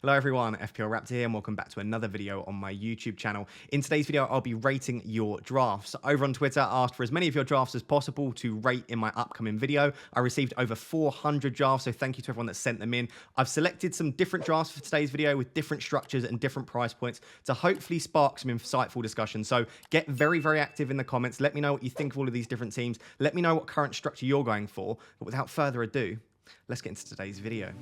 Hello everyone, FPL Raptor here and welcome back to another video on my YouTube channel. In today's video, I'll be rating your drafts. Over on Twitter, I asked for as many of your drafts as possible to rate in my upcoming video. I received over 400 drafts, so thank you to everyone that sent them in. I've selected some different drafts for today's video with different structures and different price points to hopefully spark some insightful discussion. So get very, very active in the comments. Let me know what you think of all of these different teams. Let me know what current structure you're going for. But without further ado, let's get into today's video.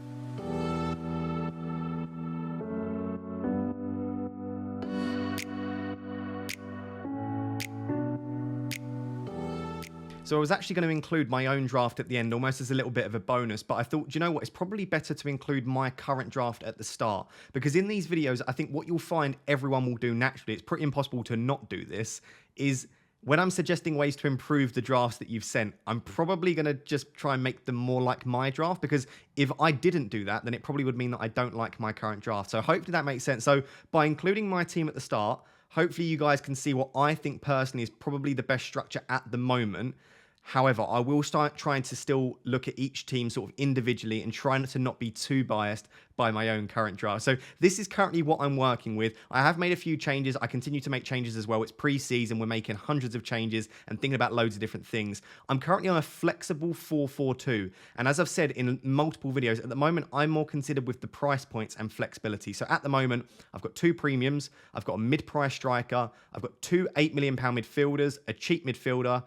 So I was actually going to include my own draft at the end, almost as a little bit of a bonus, but I thought, do you know what, it's probably better to include my current draft at the start, because in these videos, I think what you'll find everyone will do naturally, it's pretty impossible to not do this, is when I'm suggesting ways to improve the drafts that you've sent, I'm probably going to just try and make them more like my draft, because if I didn't do that, then it probably would mean that I don't like my current draft. So hopefully that makes sense. So by including my team at the start, hopefully you guys can see what I think personally is probably the best structure at the moment. However, I will start trying to still look at each team sort of individually and try to not be too biased by my own current draft. So this is currently what I'm working with. I have made a few changes. I continue to make changes as well. It's pre-season. We're making hundreds of changes and thinking about loads of different things. I'm currently on a flexible 4-4-2. And as I've said in multiple videos, at the moment, I'm more considered with the price points and flexibility. So at the moment, I've got two premiums. I've got a mid-price striker. I've got two £8 million midfielders, a cheap midfielder,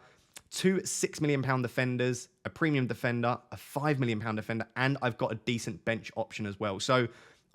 two £6 million defenders, a premium defender, a £5 million defender, and I've got a decent bench option as well. So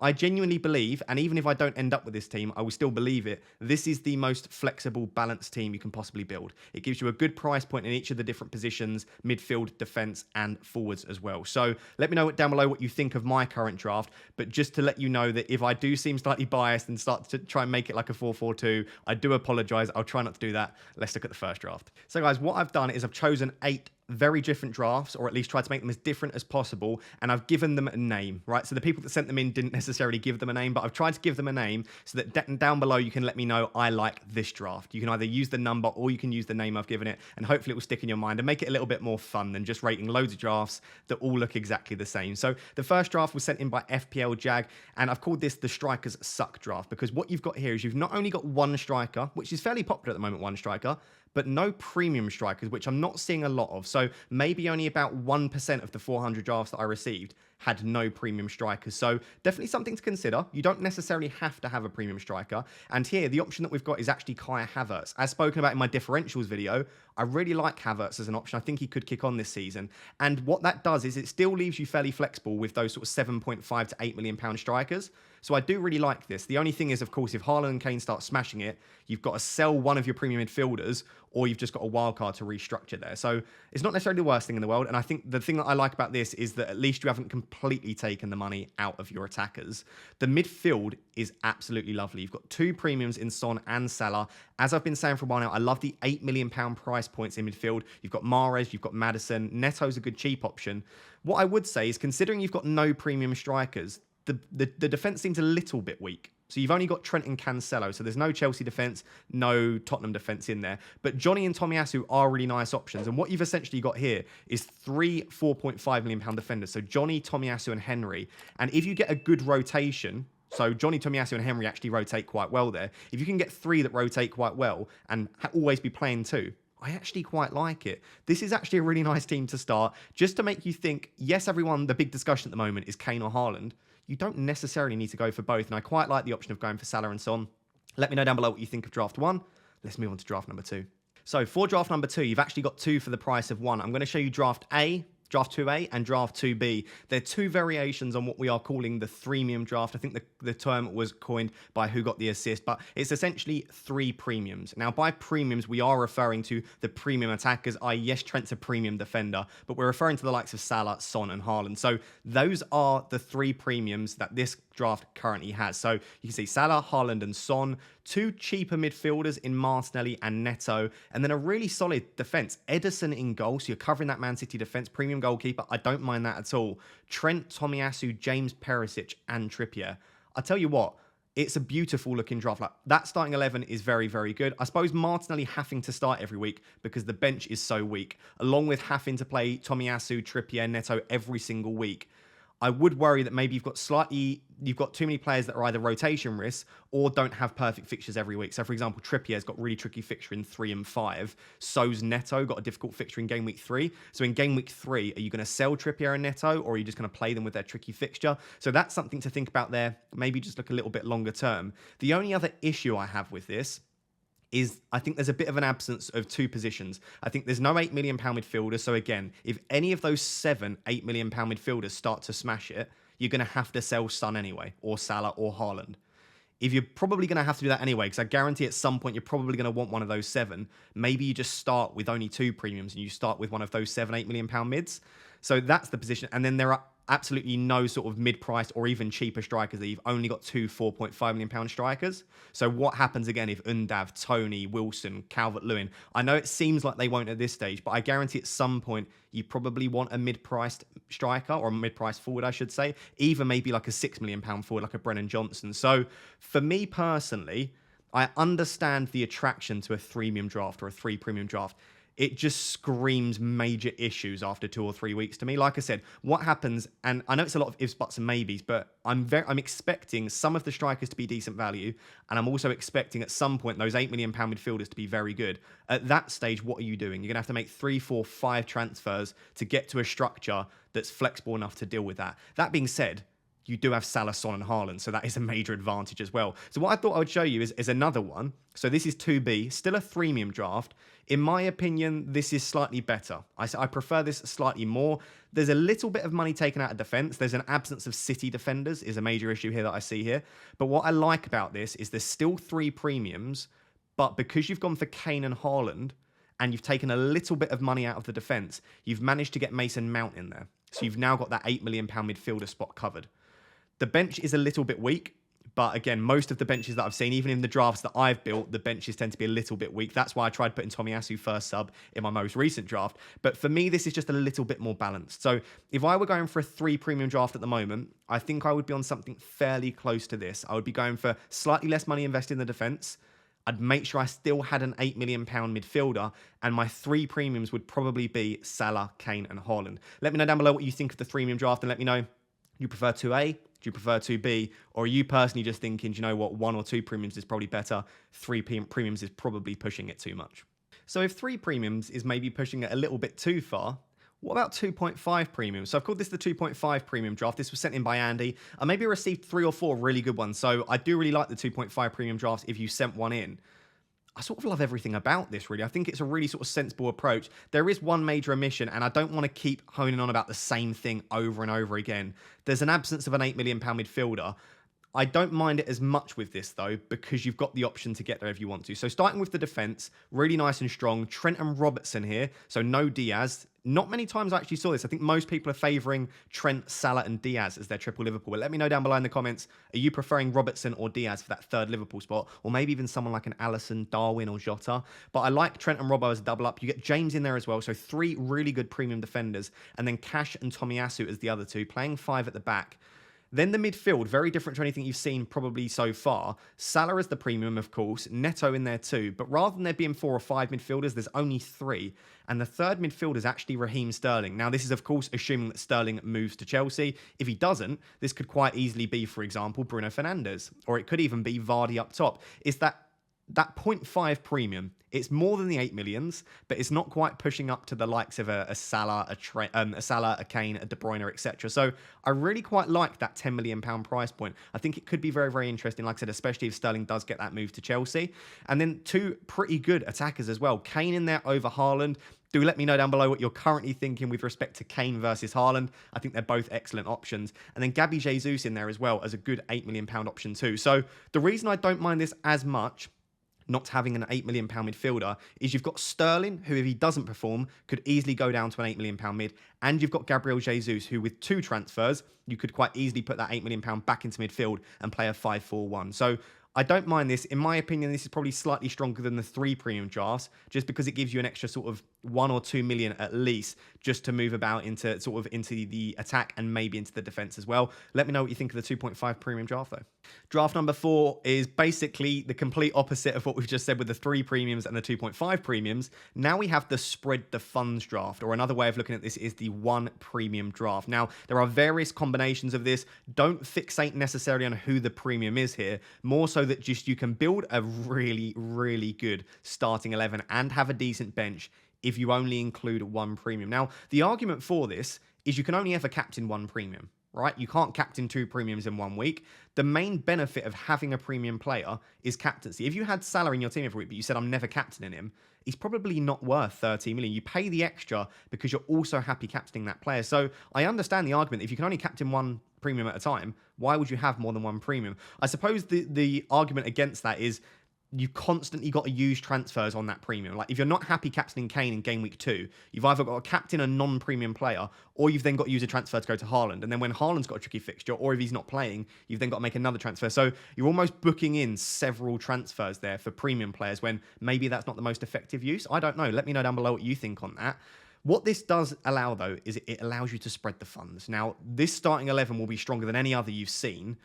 I genuinely believe, and even if I don't end up with this team, I will still believe it, this is the most flexible, balanced team you can possibly build. It gives you a good price point in each of the different positions, midfield, defence, and forwards as well. So let me know down below what you think of my current draft, but just to let you know that if I do seem slightly biased and start to try and make it like a 4-4-2, I do apologise. I'll try not to do that. Let's look at the first draft. So guys, what I've done is I've chosen 8 very different drafts, or at least try to make them as different as possible, and I've given them a name, right? So the people that sent them in didn't necessarily give them a name, but I've tried to give them a name so that down below you can let me know I like this draft. You can either use the number or you can use the name I've given it, and hopefully it will stick in your mind and make it a little bit more fun than just rating loads of drafts that all look exactly the same. So the first draft was sent in by FPL Jag, and I've called this the Strikers Suck draft, because what you've got here is you've not only got one striker, which is fairly popular at the moment, one striker, but no premium strikers, which I'm not seeing a lot of. So maybe only about 1% of the 400 drafts that I received had no premium strikers. So definitely something to consider. You don't necessarily have to have a premium striker. And here, the option that we've got is actually Kai Havertz. As spoken about in my differentials video, I really like Havertz as an option. I think he could kick on this season. And what that does is it still leaves you fairly flexible with those sort of 7.5 to £8 million strikers. So I do really like this. The only thing is, of course, if Haaland and Kane start smashing it, you've got to sell one of your premium midfielders, or you've just got a wild card to restructure there. So it's not necessarily the worst thing in the world. And I think the thing that I like about this is that at least you haven't completely taken the money out of your attackers. The midfield is absolutely lovely. You've got two premiums in Son and Salah. As I've been saying for a while now, I love the £8 million price points in midfield. You've got Mahrez, you've got Maddison. Neto's a good cheap option. What I would say is, considering you've got no premium strikers, the defence seems a little bit weak. So you've only got Trent and Cancelo. So there's no Chelsea defence, no Tottenham defence in there. But Johnny and Tomiyasu are really nice options. And what you've essentially got here is 3 £4.5 million defenders. So Johnny, Tomiyasu and Henry. And if you get a good rotation, so Johnny, Tomiyasu and Henry actually rotate quite well there. If you can get 3 that rotate quite well and always be playing 2, I actually quite like it. This is actually a really nice team to start, just to make you think, yes, everyone, the big discussion at the moment is Kane or Haaland. You don't necessarily need to go for both, and I quite like the option of going for Salah and Son. Let me know down below what you think of draft 1. Let's move on to draft number 2. So for draft number 2, you've actually got 2 for the price of 1. I'm going to show you draft A, Draft 2A and Draft 2B. They're 2 variations on what we are calling the Threemium draft. I think the term was coined by Who Got the Assist, but it's essentially 3 premiums. Now, by premiums, we are referring to the premium attackers, i.e. yes, Trent's a premium defender, but we're referring to the likes of Salah, Son and Haaland. So those are the 3 premiums that this draft currently has. So you can see Salah, Haaland and Son, 2 cheaper midfielders in Martinelli and Neto, and then a really solid defence. Ederson in goal, so you're covering that Man City defence. Premium goalkeeper, I don't mind that at all. Trent, Tomiyasu, James Perisic and Trippier. I tell you what, it's a beautiful looking draft. Like, that starting 11 is very, very good. I suppose Martinelli having to start every week because the bench is so weak, along with having to play Tomiyasu, Trippier, Neto every single week. I would worry that maybe you've got too many players that are either rotation risks or don't have perfect fixtures every week. So, for example, Trippier's got really tricky fixture in 3 and 5. So's Neto got a difficult fixture in game week 3. So, in game week 3, are you going to sell Trippier and Neto, or are you just going to play them with their tricky fixture? So, that's something to think about there. Maybe just look a little bit longer term. The only other issue I have with this is I think there's a bit of an absence of 2 positions. I think there's no £8 million midfielder. So again, if any of those 7 £8 million midfielders start to smash it, you're going to have to sell Son anyway, or Salah or Haaland. If you're probably going to have to do that anyway, because I guarantee at some point you're probably going to want one of those 7. Maybe you just start with only 2 premiums and you start with one of those 7 £8 million mids. So that's the position. And then there are absolutely no sort of mid-priced or even cheaper strikers that you've only got 2 £4.5 million strikers. So what happens again if Undav, Tony, Wilson, Calvert-Lewin? I know it seems like they won't at this stage, but I guarantee at some point you probably want a mid-priced striker, or a mid-priced forward, I should say, even maybe like a £6 million forward like a Brennan Johnson. So for me personally, I understand the attraction to a Threemium draft or a 3 premium draft. It just screams major issues after 2 or 3 weeks to me. Like I said, what happens, and I know it's a lot of ifs, buts, and maybes, but I'm expecting some of the strikers to be decent value, and I'm also expecting at some point those £8 million midfielders to be very good. At that stage, what are you doing? You're going to have to make 3, 4, 5 transfers to get to a structure that's flexible enough to deal with that. That being said, you do have Salah, Son, and Haaland, so that is a major advantage as well. So what I thought I would show you is another one. So this is 2B, still a Threemium draft. In my opinion, this is slightly better. I prefer this slightly more. There's a little bit of money taken out of defense. There's an absence of City defenders is a major issue here that I see here. But what I like about this is there's still 3 premiums, but because you've gone for Kane and Haaland, and you've taken a little bit of money out of the defense, you've managed to get Mason Mount in there. So you've now got that £8 million midfielder spot covered. The bench is a little bit weak, but again, most of the benches that I've seen, even in the drafts that I've built, the benches tend to be a little bit weak. That's why I tried putting Tomiyasu first sub in my most recent draft. But for me, this is just a little bit more balanced. So if I were going for a 3 premium draft at the moment, I think I would be on something fairly close to this. I would be going for slightly less money invested in the defense. I'd make sure I still had an £8 million midfielder, and my 3 premiums would probably be Salah, Kane, and Haaland. Let me know down below what you think of the Threemium draft, and let me know, do you prefer 2A? Do you prefer 2B? Or are you personally just thinking, do you know what, 1 or 2 premiums is probably better, 3 premiums is probably pushing it too much? So if 3 premiums is maybe pushing it a little bit too far, what about 2.5 premium? So I've called this the 2.5 premium draft. This was sent in by Andy. I maybe received 3 or 4 really good ones. So I do really like the 2.5 premium drafts if you sent one in. I sort of love everything about this, really. I think it's a really sort of sensible approach. There is one major omission, and I don't want to keep honing on about the same thing over and over again. There's an absence of an £8 million midfielder. I don't mind it as much with this, though, because you've got the option to get there if you want to. So starting with the defence, really nice and strong. Trent and Robertson here, so no Diaz. Not many times I actually saw this. I think most people are favouring Trent, Salah and Diaz as their triple Liverpool. But let me know down below in the comments, are you preferring Robertson or Diaz for that 3rd Liverpool spot? Or maybe even someone like an Alisson, Darwin or Jota. But I like Trent and Robbo as a double up. You get James in there as well. So 3 really good premium defenders. And then Cash and Tomiyasu as the other 2, playing 5 at the back. Then the midfield, very different to anything you've seen probably so far. Salah is the premium, of course. Neto in there too. But rather than there being 4 or 5 midfielders, there's only 3. And the 3rd midfielder is actually Raheem Sterling. Now, this is, of course, assuming that Sterling moves to Chelsea. If he doesn't, this could quite easily be, for example, Bruno Fernandes. Or it could even be Vardy up top. It's that 0.5 premium. It's more than the 8 millions, but it's not quite pushing up to the likes of a Salah, a Salah, a Kane, a De Bruyne, etc. So I really quite like that £10 million price point. I think it could be very, very interesting, like I said, especially if Sterling does get that move to Chelsea. And then 2 pretty good attackers as well. Kane in there over Haaland. Do let me know down below what you're currently thinking with respect to Kane versus Haaland. I think they're both excellent options. And then Gabby Jesus in there as well as a good £8 million option too. So the reason I don't mind this as much, not having an £8 million midfielder, is you've got Sterling, who if he doesn't perform, could easily go down to an £8 million mid, and you've got Gabriel Jesus, who with 2 transfers, you could quite easily put that £8 million back into midfield and play a 5-4-1. So I don't mind this. In my opinion, this is probably slightly stronger than the 3 premium drafts, just because it gives you an extra sort of 1 or 2 million at least just to move about into the attack and maybe into the defense as well. Let me know what you think of the 2.5 premium draft though. Draft number 4 is basically the complete opposite of what we've just said with the 3 premiums and the 2.5 premiums. Now we have the spread the funds draft, or another way of looking at this is the 1 premium draft. Now, there are various combinations of this. Don't fixate necessarily on who the premium is here, more so that just you can build a really, really good starting 11 and have a decent bench if you only include 1 premium. Now, the argument for this is you can only ever captain 1 premium, right? You can't captain 2 premiums in 1 week. The main benefit of having a premium player is captaincy. If you had Salah in your team every week, but you said, I'm never captaining him, he's probably not worth 30 million. You pay the extra because you're also happy captaining that player. So I understand the argument. If you can only captain 1 premium at a time, why would you have more than 1 premium? I suppose the argument against that is you've constantly got to use transfers on that premium. Like, if you're not happy captaining Kane in game week 2, you've either got to captain a non-premium player, or you've then got to use a transfer to go to Haaland. And then when Haaland's got a tricky fixture, or if he's not playing, you've then got to make another transfer. So you're almost booking in several transfers there for premium players when maybe that's not the most effective use. I don't know. Let me know down below what you think on that. What this does allow, though, is it allows you to spread the funds. Now, this starting 11 will be stronger than any other you've seen,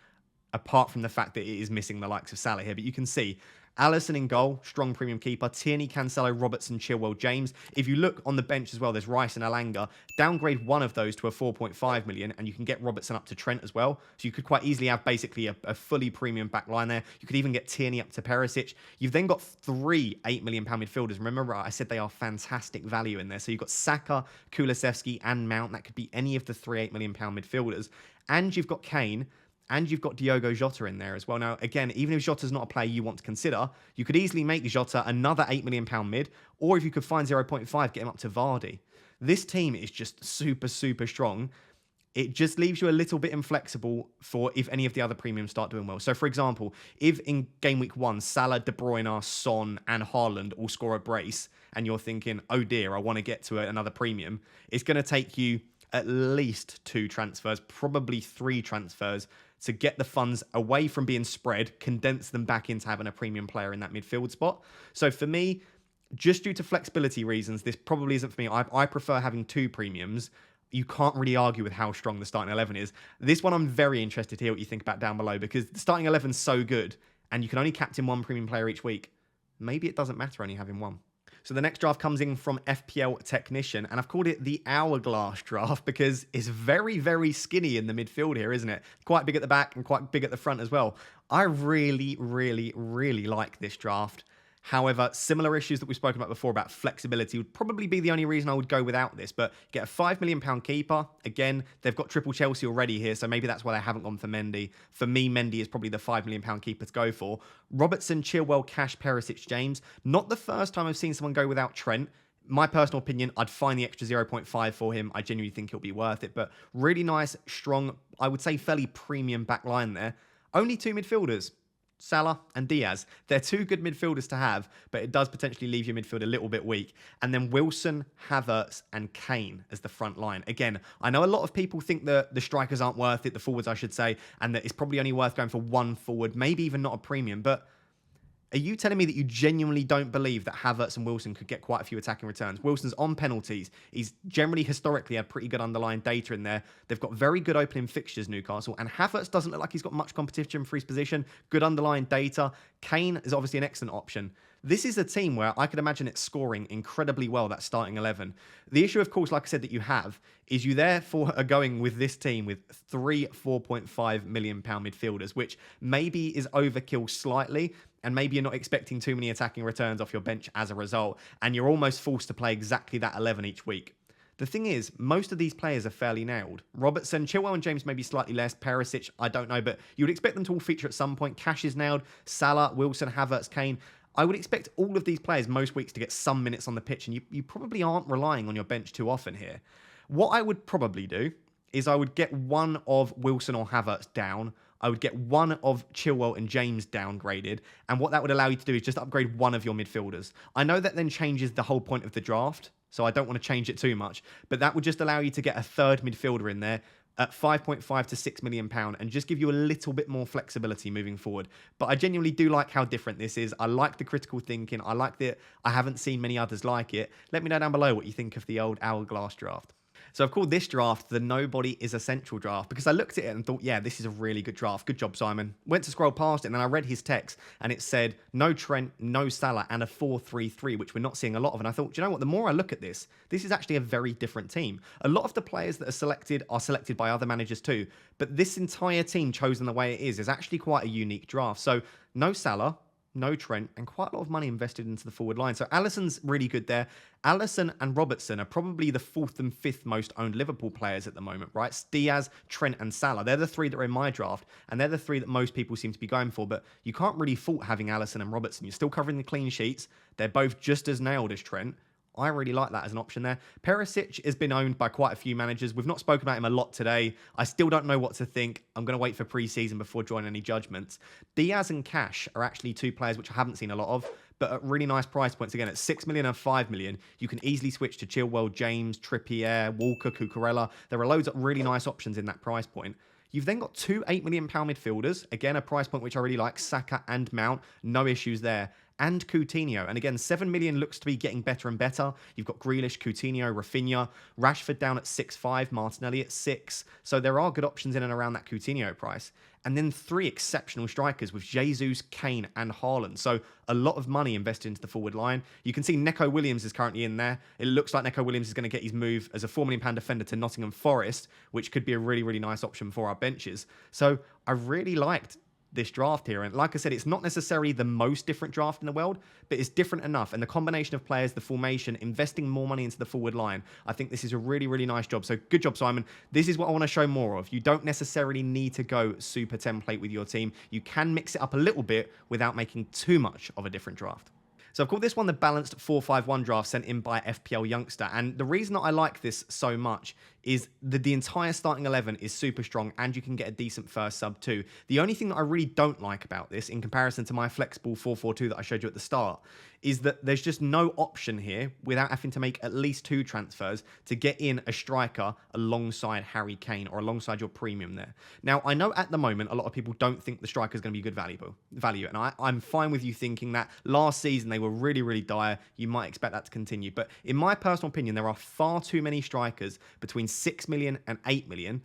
apart from the fact that it is missing the likes of Salah here. But you can see Alisson in goal, strong premium keeper. Tierney, Cancelo, Robertson, Chilwell, James. If you look on the bench as well, there's Rice and Alanga. Downgrade one of those to a 4.5 million, and you can get Robertson up to Trent as well. So you could quite easily have basically a fully premium back line there. You could even get Tierney up to Perisic. You've then got 3 £8 million midfielders. Remember, I said they are fantastic value in there. So you've got Saka, Kulusevski, and Mount. That could be any of the 3 £8 million midfielders. And you've got Kane. And you've got Diogo Jota in there as well. Now, again, even if Jota's not a player you want to consider, you could easily make Jota another £8 million mid, or if you could find 0.5, get him up to Vardy. This team is just super, super strong. It just leaves you a little bit inflexible for if any of the other premiums start doing well. So, for example, if in game week 1, Salah, De Bruyne, Son, and Haaland all score a brace, and you're thinking, oh dear, I want to get to another premium, it's going to take you at least 2 transfers, probably 3 transfers, to get the funds away from being spread, condense them back into having a premium player in that midfield spot. So for me, just due to flexibility reasons, this probably isn't for me. I prefer having 2 premiums. You can't really argue with how strong the starting 11 is. This one I'm very interested to hear what you think about down below, because the starting 11 is so good, and you can only captain 1 premium player each week. Maybe it doesn't matter only having 1. So the next draft comes in from FPL Technician, and I've called it the Hourglass draft because it's very, very skinny in the midfield here, isn't it? Quite big at the back and quite big at the front as well. I really, really, really like this draft. However, similar issues that we've spoken about before about flexibility would probably be the only reason I would go without this. But get a £5 million keeper. Again, they've got triple Chelsea already here, so maybe that's why they haven't gone for Mendy. For me, Mendy is probably the £5 million keeper to go for. Robertson, Chilwell, Cash, Perisic, James. Not the first time I've seen someone go without Trent. My personal opinion, I'd find the extra 0.5 for him. I genuinely think he'll be worth it. But really nice, strong, I would say fairly premium back line there. Only 2 midfielders. Salah and Diaz. They're 2 good midfielders to have, but it does potentially leave your midfield a little bit weak. And then Wilson, Havertz, and Kane as the front line. Again, I know a lot of people think that the strikers aren't worth it, the forwards I should say, and that it's probably only worth going for 1 forward, maybe even not a premium, but are you telling me that you genuinely don't believe that Havertz and Wilson could get quite a few attacking returns? Wilson's on penalties. He's generally, historically, had pretty good underlying data in there. They've got very good opening fixtures, Newcastle. And Havertz doesn't look like he's got much competition for his position. Good underlying data. Kane is obviously an excellent option. This is a team where I could imagine it scoring incredibly well, that starting 11. The issue, of course, like I said, that you have is you therefore are going with this team with 3 £4.5 million midfielders, which maybe is overkill slightly, and maybe you're not expecting too many attacking returns off your bench as a result, and you're almost forced to play exactly that 11 each week. The thing is, most of these players are fairly nailed. Robertson, Chilwell and James maybe slightly less. Perisic, I don't know, but you would expect them to all feature at some point. Cash is nailed. Salah, Wilson, Havertz, Kane. I would expect all of these players most weeks to get some minutes on the pitch, and you probably aren't relying on your bench too often here. What I would probably do is I would get one of Wilson or Havertz down. I would get one of Chilwell and James downgraded, and what that would allow you to do is just upgrade one of your midfielders. I know that then changes the whole point of the draft, so I don't want to change it too much, but that would just allow you to get a 3rd midfielder in there, at 5.5 to £6 million and just give you a little bit more flexibility moving forward. But I genuinely do like how different this is. I like the critical thinking. I like that I haven't seen many others like it. Let me know down below what you think of the old Hourglass draft. So I've called this draft the Nobody is Essential draft because I looked at it and thought, yeah, this is a really good draft. Good job, Simon. Went to scroll past it and then I read his text and it said no Trent, no Salah and a 4-3-3, which we're not seeing a lot of. And I thought, do you know what? The more I look at this, this is actually a very different team. A lot of the players that are selected by other managers too. But this entire team chosen the way it is actually quite a unique draft. So no Salah, no Trent, and quite a lot of money invested into the forward line. So Alisson's really good there. Alisson and Robertson are probably the 4th and 5th most owned Liverpool players at the moment, right? It's Diaz, Trent, and Salah. They're the 3 that are in my draft, and they're the 3 that most people seem to be going for. But you can't really fault having Alisson and Robertson. You're still covering the clean sheets. They're both just as nailed as Trent. I really like that as an option there. Perisic has been owned by quite a few managers. We've not spoken about him a lot today. I still don't know what to think. I'm going to wait for pre-season before drawing any judgments. Diaz and Cash are actually 2 players which I haven't seen a lot of, but at really nice price points. Again, at 6 million and 5 million, you can easily switch to Chilwell, James, Trippier, Walker, Cucurella. There are loads of really nice options in that price point. You've then got 2 £8 million midfielders. Again, a price point which I really like. Saka and Mount. No issues there. And Coutinho. And again, 7 million looks to be getting better and better. You've got Grealish, Coutinho, Rafinha, Rashford down at 6.5, Martinelli at 6. So there are good options in and around that Coutinho price. And then 3 exceptional strikers with Jesus, Kane, and Haaland. So a lot of money invested into the forward line. You can see Neco Williams is currently in there. It looks like Neco Williams is going to get his move as a £4 million defender to Nottingham Forest, which could be a really, really nice option for our benches. So I really liked this draft here. And like I said, it's not necessarily the most different draft in the world, but it's different enough. And the combination of players, the formation, investing more money into the forward line, I think this is a really, really nice job. So good job, Simon. This is what I want to show more of. You don't necessarily need to go super template with your team. You can mix it up a little bit without making too much of a different draft. So I've called this one the balanced 4-5-1 draft sent in by FPL Youngster. And the reason that I like this so much is that the entire starting 11 is super strong and you can get a decent first sub too. The only thing that I really don't like about this in comparison to my flexible 4-4-2 that I showed you at the start is that there's just no option here without having to make at least 2 transfers to get in a striker alongside Harry Kane or alongside your premium there. Now, I know at the moment a lot of people don't think the striker is going to be good value, and I'm fine with you thinking that. Last season they were really, really dire. You might expect that to continue, but in my personal opinion, there are far too many strikers between 6 million and 8 million.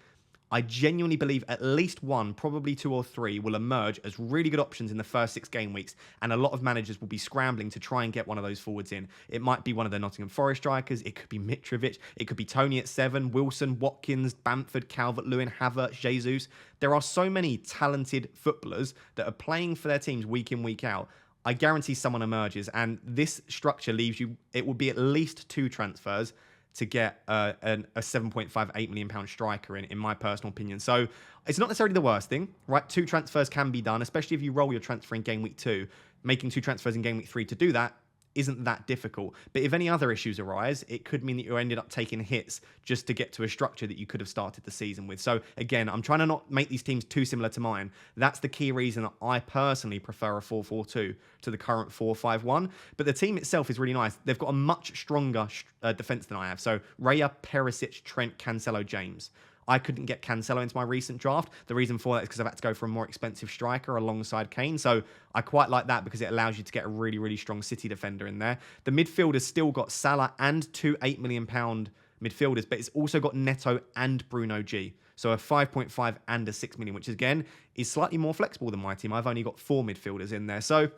I genuinely believe at least 1, probably 2 or 3, will emerge as really good options in the first 6 game weeks, and a lot of managers will be scrambling to try and get one of those forwards in. It might be one of the Nottingham Forest strikers, it could be Mitrovic, it could be Tony at 7, Wilson, Watkins, Bamford, Calvert-Lewin, Havertz, Jesus. There are so many talented footballers that are playing for their teams week in, week out. I guarantee someone emerges, and this structure leaves you, it will be at least 2 transfers to get a 7.58 million pound striker in my personal opinion. So it's not necessarily the worst thing, right? 2 transfers can be done, especially if you roll your transfer in game week 2. Making 2 transfers in game week 3 to do that isn't that difficult. But if any other issues arise, it could mean that you ended up taking hits just to get to a structure that you could have started the season with. So again, I'm trying to not make these teams too similar to mine. That's the key reason that I personally prefer a 4-4-2 to the current 4-5-1. But the team itself is really nice. They've got a much stronger defense than I have. So Raya, Perisic, Trent, Cancelo, James. I couldn't get Cancelo into my recent draft. The reason for that is because I've had to go for a more expensive striker alongside Kane. So I quite like that because it allows you to get a really, really strong City defender in there. The midfielder's still got Salah and 2 £8 million midfielders, but it's also got Neto and Bruno G. So a 5.5 and a 6 million, which again is slightly more flexible than my team. I've only got 4 midfielders in there. So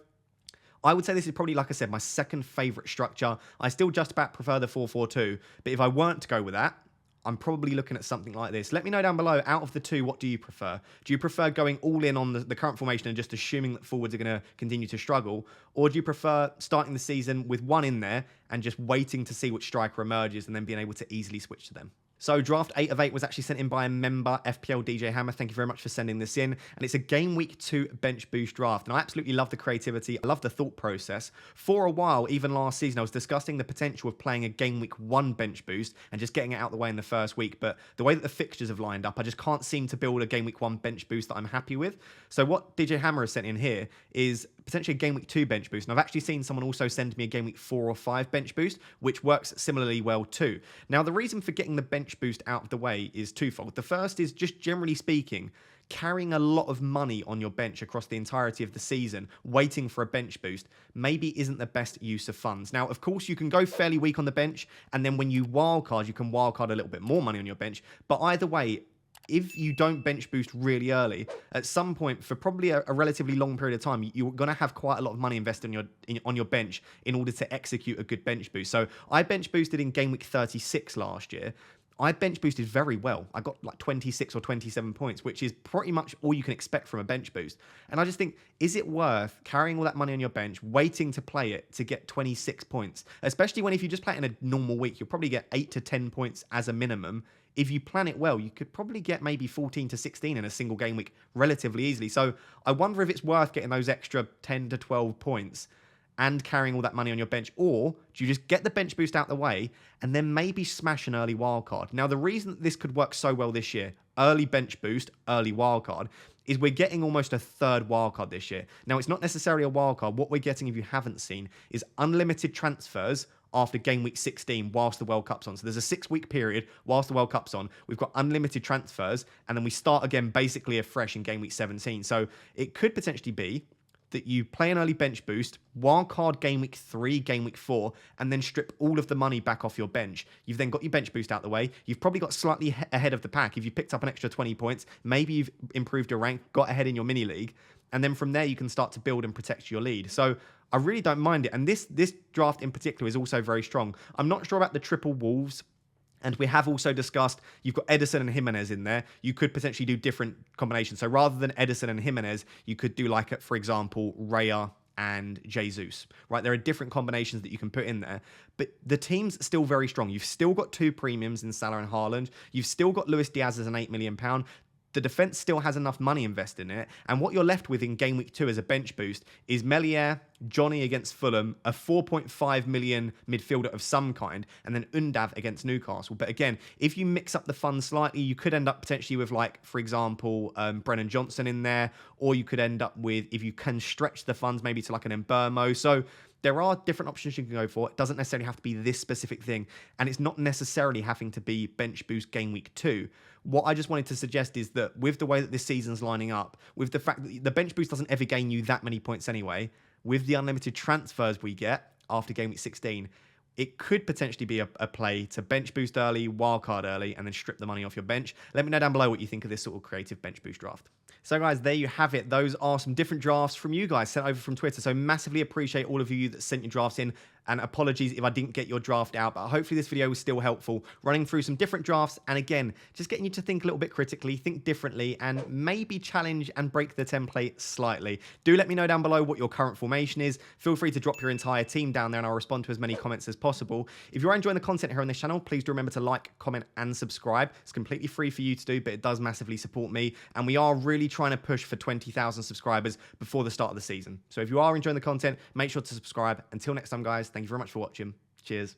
I would say this is probably, like I said, my second favourite structure. I still just about prefer the 4-4-2, but if I weren't to go with that, I'm probably looking at something like this. Let me know down below, out of the 2, what do you prefer? Do you prefer going all in on the current formation and just assuming that forwards are going to continue to struggle? Or do you prefer starting the season with 1 in there and just waiting to see which striker emerges and then being able to easily switch to them? So draft 8 of 8 was actually sent in by a member, FPL DJ Hammer. Thank you very much for sending this in. And it's a game week 2 bench boost draft. And I absolutely love the creativity. I love the thought process. For a while, even last season, I was discussing the potential of playing a game week 1 bench boost and just getting it out the way in the first week. But the way that the fixtures have lined up, I just can't seem to build a game week 1 bench boost that I'm happy with. So what DJ Hammer has sent in here is potentially a game week 2 bench boost. And I've actually seen someone also send me a game week 4 or 5 bench boost, which works similarly well too. Now, the reason for getting the bench boost out of the way is twofold. The first is, just generally speaking, carrying a lot of money on your bench across the entirety of the season, waiting for a bench boost, maybe isn't the best use of funds. Now, of course, you can go fairly weak on the bench, and then when you wildcard, you can wildcard a little bit more money on your bench. But either way, if you don't bench boost really early, at some point for probably a relatively long period of time, you're going to have quite a lot of money invested on your bench in order to execute a good bench boost. So I bench boosted in game week 36 last year. I bench boosted very well. I got like 26 or 27 points, which is pretty much all you can expect from a bench boost. And I just think, is it worth carrying all that money on your bench, waiting to play it to get 26 points? Especially when if you just play it in a normal week, you'll probably get 8 to 10 points as a minimum. If you plan it well, you could probably get maybe 14 to 16 in a single game week relatively easily. So I wonder if it's worth getting those extra 10 to 12 points and carrying all that money on your bench, or do you just get the bench boost out the way and then maybe smash an early wildcard? Now, the reason that this could work so well this year, early bench boost, early wildcard, is we're getting almost a third wildcard this year. Now, it's not necessarily a wildcard. What we're getting, if you haven't seen, is unlimited transfers after game week 16 whilst the World Cup's on. So there's a 6-week period whilst the World Cup's on. We've got unlimited transfers, and then we start again basically afresh in game week 17. So it could potentially be that you play an early bench boost, wildcard game week 3, game week 4, and then strip all of the money back off your bench. You've then got your bench boost out the way. You've probably got slightly ahead of the pack. If you picked up an extra 20 points, maybe you've improved your rank, got ahead in your mini league, and then from there you can start to build and protect your lead. So I really don't mind it. And this draft in particular is also very strong. I'm not sure about the triple Wolves. And we have also discussed, you've got Edison and Jimenez in there. You could potentially do different combinations. So rather than Edison and Jimenez, you could do like, for example, Raya and Jesus, right? There are different combinations that you can put in there. But the team's still very strong. You've still got 2 premiums in Salah and Haaland. You've still got Luis Diaz as an £8 million. The defense still has enough money invested in it. And what you're left with in game week 2 as a bench boost is Melier, Johnny against Fulham, a 4.5 million midfielder of some kind, and then Undav against Newcastle. But again, if you mix up the funds slightly, you could end up potentially with, like, for example, Brennan Johnson in there, or you could end up with, if you can stretch the funds maybe to like an Mbermo. So there are different options you can go for. It doesn't necessarily have to be this specific thing, and it's not necessarily having to be bench boost game week 2. What I just wanted to suggest is that with the way that this season's lining up, with the fact that the bench boost doesn't ever gain you that many points anyway, with the unlimited transfers we get after game week 16, it could potentially be a play to bench boost early, wildcard early, and then strip the money off your bench. Let me know down below what you think of this sort of creative bench boost draft. So guys, there you have it. Those are some different drafts from you guys sent over from Twitter. So massively appreciate all of you that sent your drafts in. And apologies if I didn't get your draft out, but hopefully this video was still helpful, running through some different drafts, and again, just getting you to think a little bit critically, think differently, and maybe challenge and break the template slightly. Do let me know down below what your current formation is. Feel free to drop your entire team down there, and I'll respond to as many comments as possible. If you're enjoying the content here on this channel, please do remember to like, comment, and subscribe. It's completely free for you to do, but it does massively support me, and we are really trying to push for 20,000 subscribers before the start of the season. So if you are enjoying the content, make sure to subscribe. Until next time, guys, thank you very much for watching. Cheers.